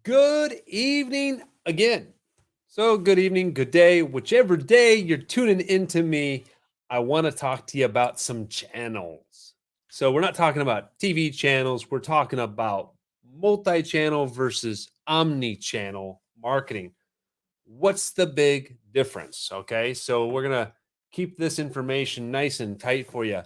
Good evening again. So, good evening, good day, whichever day you're tuning into me. I want to talk to you about some channels. So, we're not talking about TV channels, we're talking about multi channel versus omni channel marketing. What's the big difference? Okay, so we're going to keep this information nice and tight for you.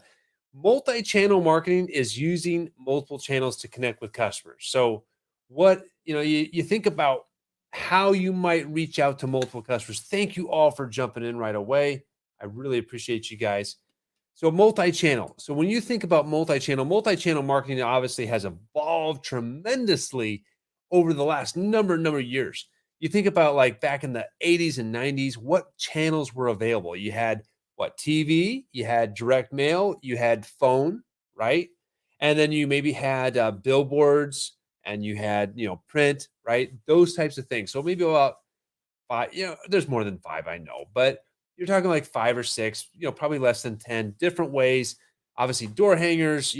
Multi-channel marketing is using multiple channels to connect with customers. So what, you think about how you might reach out to multiple customers. Thank you all for jumping in right away. I really appreciate you guys. So multi-channel. So when you think about multi-channel marketing obviously has evolved tremendously over the last number of years. You think about like back in the 80s and 90s, what channels were available? You had what TV, you had direct mail, you had phone, right? And then you maybe had billboards and you had, print, right? Those types of things. So maybe about five, there's more than five, I know, but you're talking like five or six, probably less than 10 different ways. Obviously, door hangers,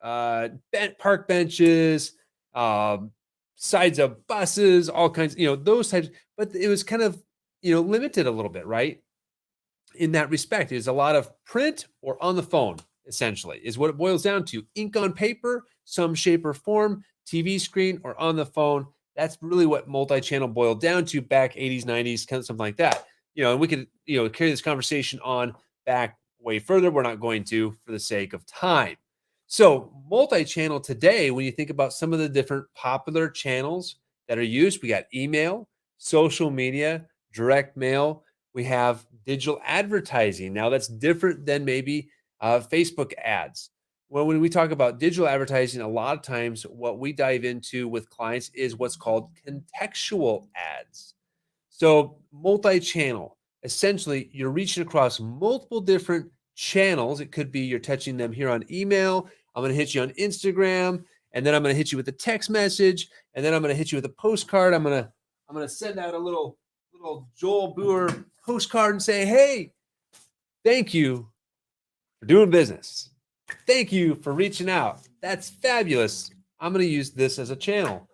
park benches, um, sides of buses, all kinds, those types. But it was kind of, limited a little bit, right? In that respect is a lot of print or on the phone, essentially, is what it boils down to. Ink on paper, some shape or form, TV screen, or on the phone. That's really what multi-channel boiled down to back 80s, 90s, kind of something like that. And we could, carry this conversation on back way further. We're not going to for the sake of time. So, multi-channel today, when you think about some of the different popular channels that are used, we got email, social media, direct mail, we have digital advertising. Now, that's different than maybe Facebook ads. Well, when we talk about digital advertising, a lot of times what we dive into with clients is what's called contextual ads. So, multi channel, essentially, you're reaching across multiple different channels. It could be you're touching them here on email. I'm going to hit you on Instagram, and then I'm going to hit you with a text message, and then I'm going to hit you with a postcard. I'm going to send out a little Joel Boer postcard and say, "Hey, thank you for doing business. Thank you for reaching out. That's fabulous. I'm going to use this as a channel."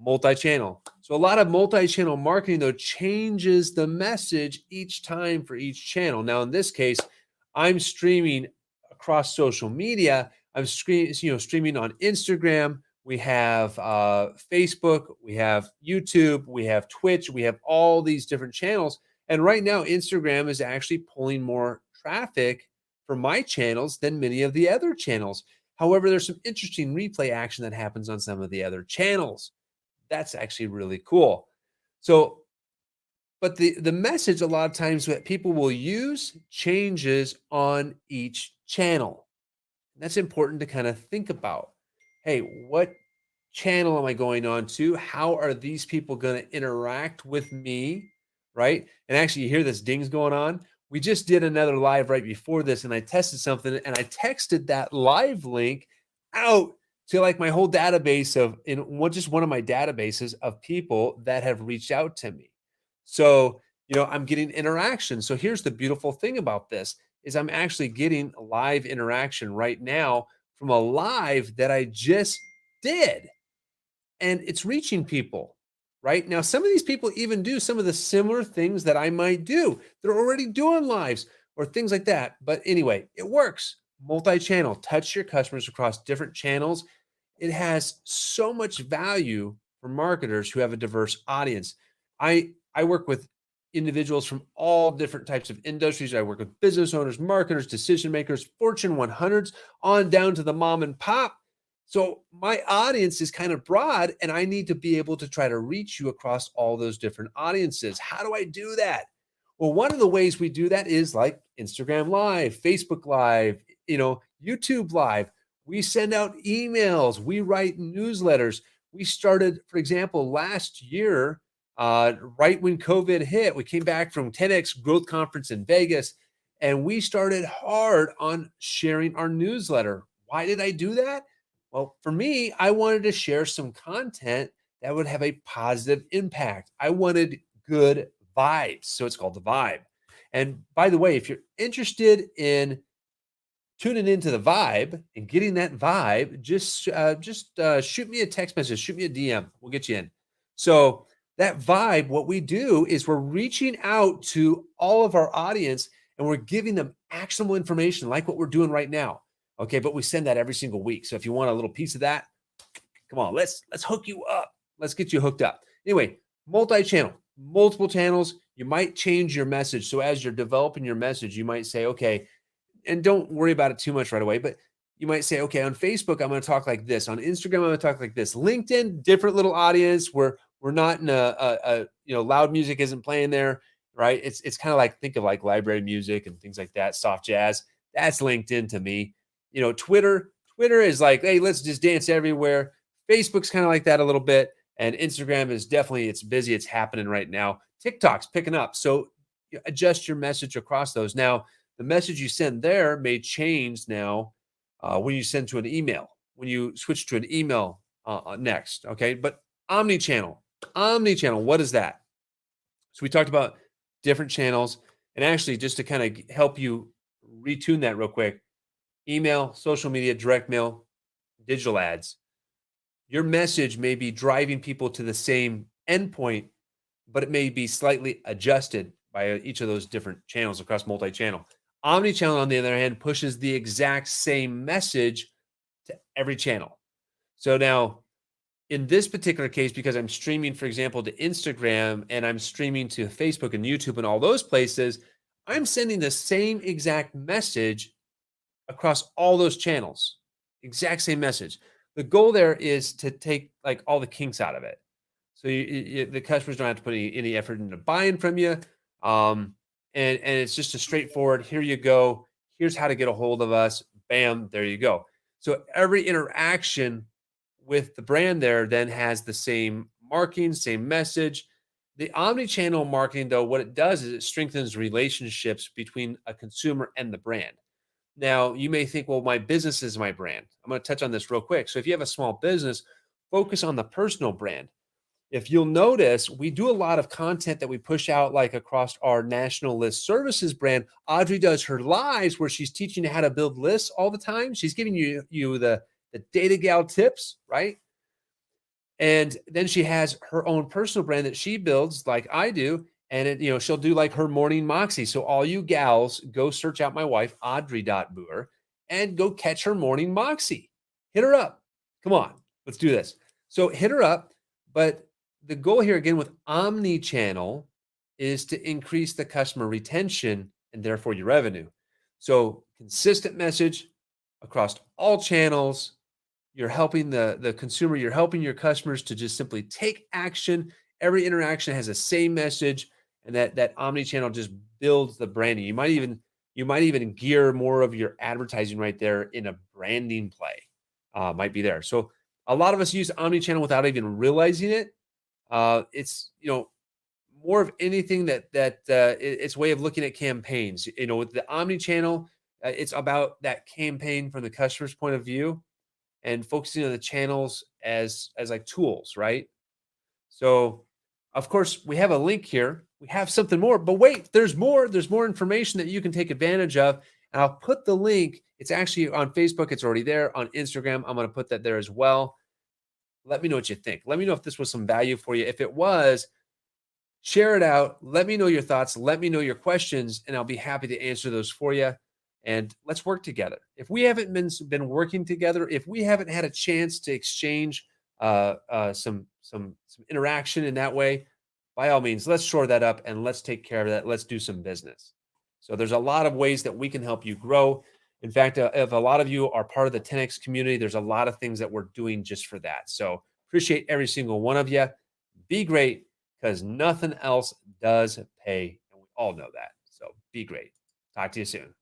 Multi-channel. So a lot of multi-channel marketing though changes the message each time for each channel. Now in this case, I'm streaming across social media. I'm streaming on Instagram. We have Facebook. We have YouTube. We have Twitch. We have all these different channels. And right now, Instagram is actually pulling more traffic for my channels than many of the other channels. However, there's some interesting replay action that happens on some of the other channels. That's actually really cool. So, but the message a lot of times that people will use changes on each channel. And that's important to kind of think about. Hey, what channel am I going on to? How are these people going to interact with me? Right. And actually, you hear this dings going on. We just did another live right before this, and I tested something and I texted that live link out to like my whole database of just one of my databases of people that have reached out to me. So, I'm getting interaction. So here's the beautiful thing about this is I'm actually getting live interaction right now from a live that I just did, and it's reaching people. Right now, some of these people even do some of the similar things that I might do. They're already doing lives or things like that. But anyway, it works. Multi-channel, touch your customers across different channels. It has so much value for marketers who have a diverse audience. I work with individuals from all different types of industries. I work with business owners, marketers, decision makers, Fortune 100s, on down to the mom and pop. So my audience is kind of broad, and I need to be able to try to reach you across all those different audiences. How do I do that? Well, one of the ways we do that is like Instagram Live, Facebook Live, YouTube Live. We send out emails, we write newsletters. We started, for example, last year, right when COVID hit, we came back from 10X Growth Conference in Vegas, and we started hard on sharing our newsletter. Why did I do that? Well, for me, I wanted to share some content that would have a positive impact. I wanted good vibes. So it's called the vibe. And by the way, if you're interested in tuning into the vibe and getting that vibe, just shoot me a text message, shoot me a DM. We'll get you in. So that vibe, what we do is we're reaching out to all of our audience and we're giving them actionable information like what we're doing right now. Okay, but we send that every single week. So if you want a little piece of that, come on, let's hook you up. Let's get you hooked up. Anyway, multi-channel, multiple channels. You might change your message. So as you're developing your message, you might say, okay, and don't worry about it too much right away, but you might say, okay, on Facebook, I'm going to talk like this. On Instagram, I'm going to talk like this. LinkedIn, different little audience where we're not in loud music isn't playing there, right? It's kind of like, think of like library music and things like that, soft jazz. That's LinkedIn to me. Twitter is like, hey, let's just dance everywhere. Facebook's kind of like that a little bit. And Instagram is definitely, it's busy. It's happening right now. TikTok's picking up. So you adjust your message across those. Now, the message you send there may change now when you send to an email, when you switch to an email next. Okay. But omni-channel, what is that? So we talked about different channels. And actually, just to kind of help you retune that real quick, email, social media, direct mail, digital ads. Your message may be driving people to the same endpoint, but it may be slightly adjusted by each of those different channels across multi-channel. Omnichannel, on the other hand, pushes the exact same message to every channel. So now, in this particular case, because I'm streaming, for example, to Instagram and I'm streaming to Facebook and YouTube and all those places, I'm sending the same exact message across all those channels. Exact same message. The goal there is to take like all the kinks out of it. So the customers don't have to put any effort into buying from you. And it's just a straightforward, here you go. Here's how to get a hold of us. Bam, there you go. So every interaction with the brand there then has the same marking, same message. The omni-channel marketing, though, what it does is it strengthens relationships between a consumer and the brand. Now, you may think, well, my business is my brand. I'm going to touch on this real quick. So if you have a small business, focus on the personal brand. If you'll notice, we do a lot of content that we push out like across our national list services brand. Audrey does her lives where she's teaching you how to build lists all the time. She's giving you the data gal tips, right? And then she has her own personal brand that she builds like I do. And she'll do like her morning moxie. So all you gals, go search out my wife, Audrey.Boer, and go catch her morning moxie. Hit her up. Come on, let's do this. So hit her up. But the goal here again with omni-channel is to increase the customer retention and therefore your revenue. So consistent message across all channels. You're helping the consumer, you're helping your customers to just simply take action. Every interaction has the same message, and that omni-channel just builds the branding. You might even gear more of your advertising right there in a branding play. Might be there. So a lot of us use omni-channel without even realizing it. It's more of anything it's a way of looking at campaigns. With the omni-channel, it's about that campaign from the customer's point of view and focusing on the channels as like tools, right? So, of course, we have a link here. We have something more, but wait, there's more. There's more information that you can take advantage of. And I'll put the link. It's actually on Facebook. It's already there. On Instagram, I'm going to put that there as well. Let me know what you think. Let me know if this was some value for you. If it was, share it out. Let me know your thoughts. Let me know your questions, and I'll be happy to answer those for you. And let's work together. If we haven't been working together, if we haven't had a chance to exchange some interaction in that way, by all means, let's shore that up and let's take care of that. Let's do some business. So there's a lot of ways that we can help you grow. In fact, if a lot of you are part of the 10X community, there's a lot of things that we're doing just for that. So appreciate every single one of you. Be great, because nothing else does pay. And we all know that. So be great. Talk to you soon.